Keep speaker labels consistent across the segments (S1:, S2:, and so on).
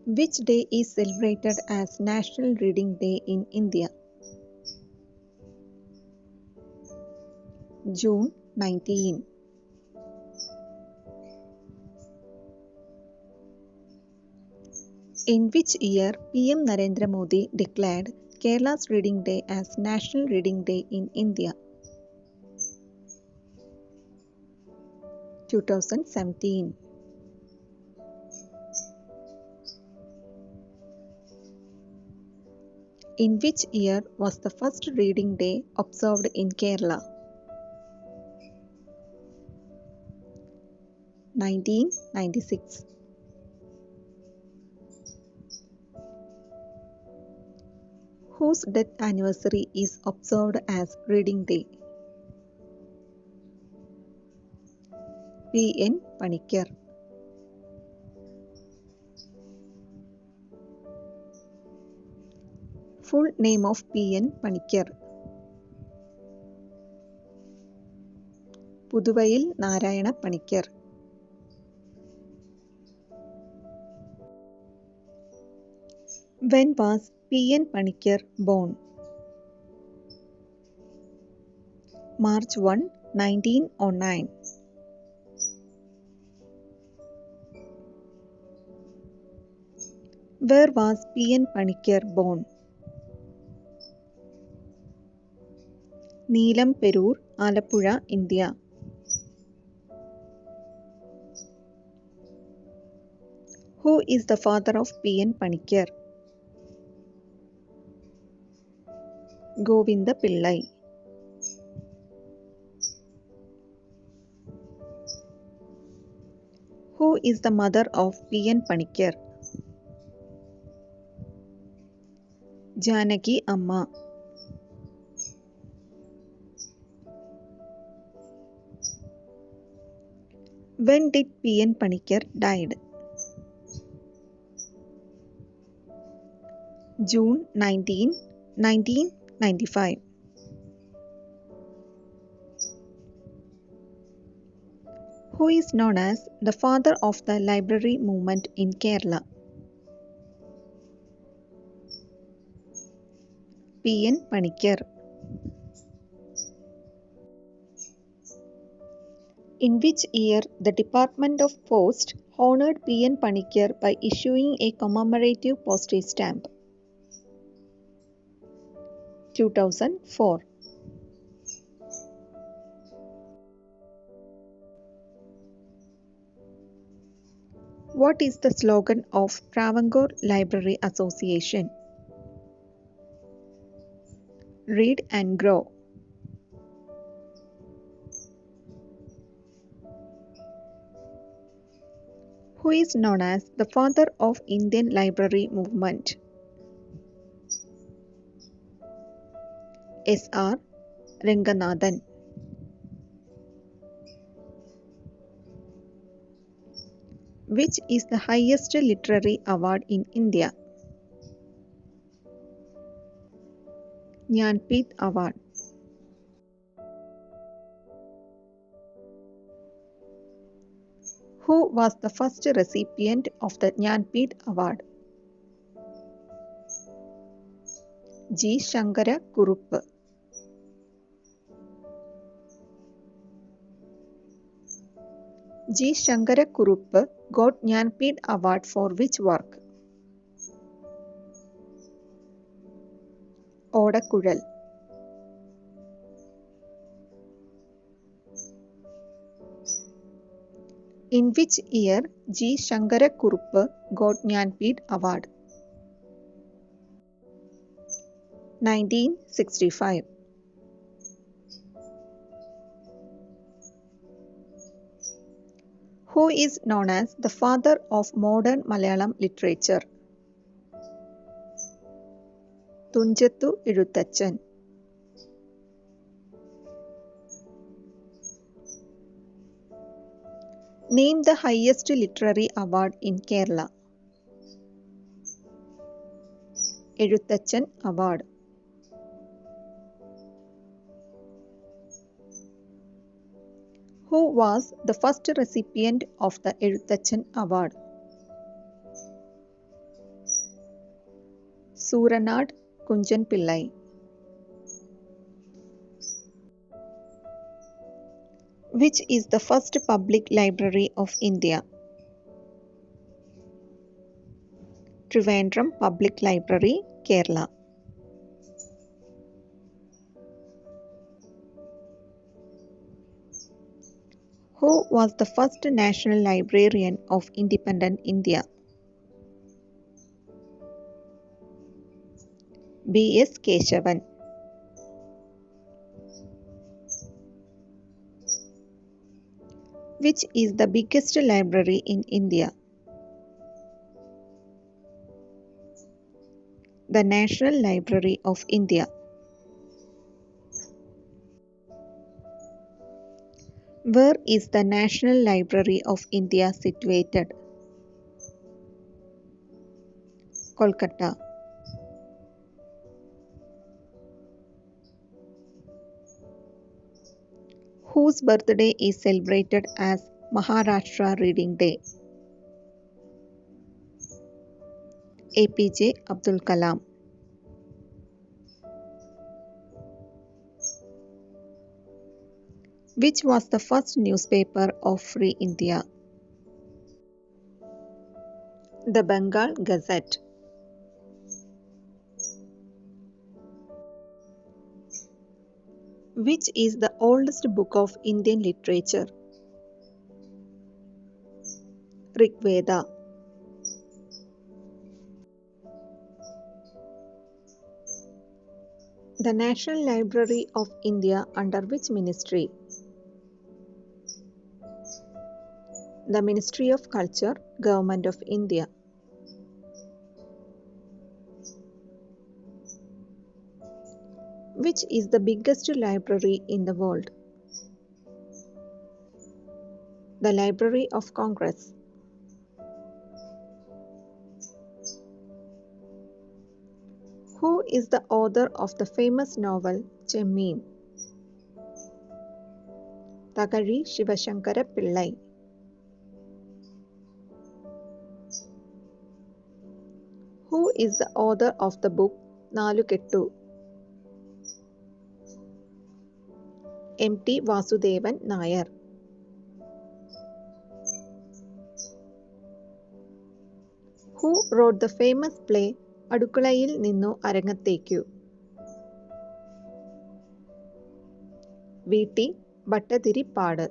S1: Which day is celebrated as National Reading Day in India? June 19. In which year PM Narendra Modi declared Kerala's Reading Day as National Reading Day in India? 2017. In which year was the first Reading Day observed in Kerala? 1996. Whose death anniversary is observed as Reading Day? P.N. Panikkar. Full name of P.N. Panikkar. Puduvayil Narayana Panikkar. When was P.N. Panikkar born? March 1, 1909. Where was P.N. Panikkar born? Neelam Perur, Alappuzha, India. Who is the father of P.N. Panikkar? Govinda Pillai. Who is the mother of P.N. Panikkar? Janaki Amma. When did P.N. Panikkar died? June 19, 1995. Who is known as the father of the library movement in Kerala? P.N. Panikkar. In which year the Department of Post honored P.N. Panikkar by issuing a commemorative postage stamp? 2004. What is the slogan of Travancore Library Association? Read and grow. Who is known as the father of Indian library movement? S.R. Ranganathan. Which is the highest literary award in India? Jnanpith Award. Who was the first recipient of the Jnanpith Award? G. Shankara Kurup. G. Shankara Kurup got Jnanpith Award for which work? Odakuzhal. In which year G. Shankara Kurup got Jnanpith Award? 1965. Who is known as the father of modern Malayalam literature? Tunjattu Ezhuthachan. Name the highest literary award in Kerala. Ezhuthachan Award. Who was the first recipient of the Ezhuthachan Award? Suranad Kunjan Pillai. Which is the first public library of India? Trivandrum Public Library, Kerala. Who was the first national librarian of independent India? B.S. Keshavan. Which is the biggest library in India? The National Library of India. Where is the National Library of India situated? Kolkata. Whose birthday is celebrated as Maharashtra Reading Day? APJ Abdul Kalam. Which was the first newspaper of Free India? The Bengal Gazette. Which is the oldest book of Indian literature? Rig Veda. The National Library of India under which ministry? The Ministry of Culture, Government of India. Which is the biggest library in the world? The Library of Congress. Who is the author of the famous novel Chemmin? Thakazhi Shivashankara Pillai. Who is the author of the book Nalukettu? M.T. Vasudevan Nayar. Who wrote the famous play Adukkalayil Ninnu Arangathekku? V.T. Bhattathirippad.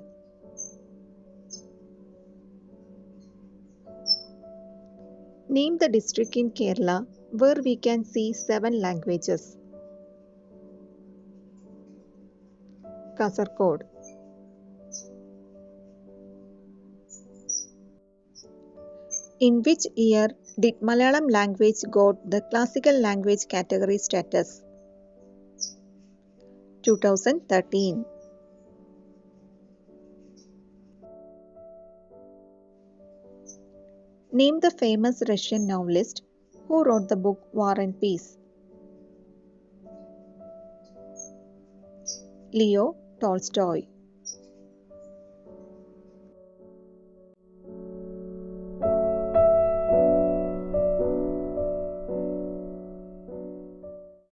S1: Name the district in Kerala where we can see 7 languages. Kasaragod. In which year did Malayalam language got the classical language category status? 2013. Name the famous Russian novelist who wrote the book War and Peace. Leo Tolstoy.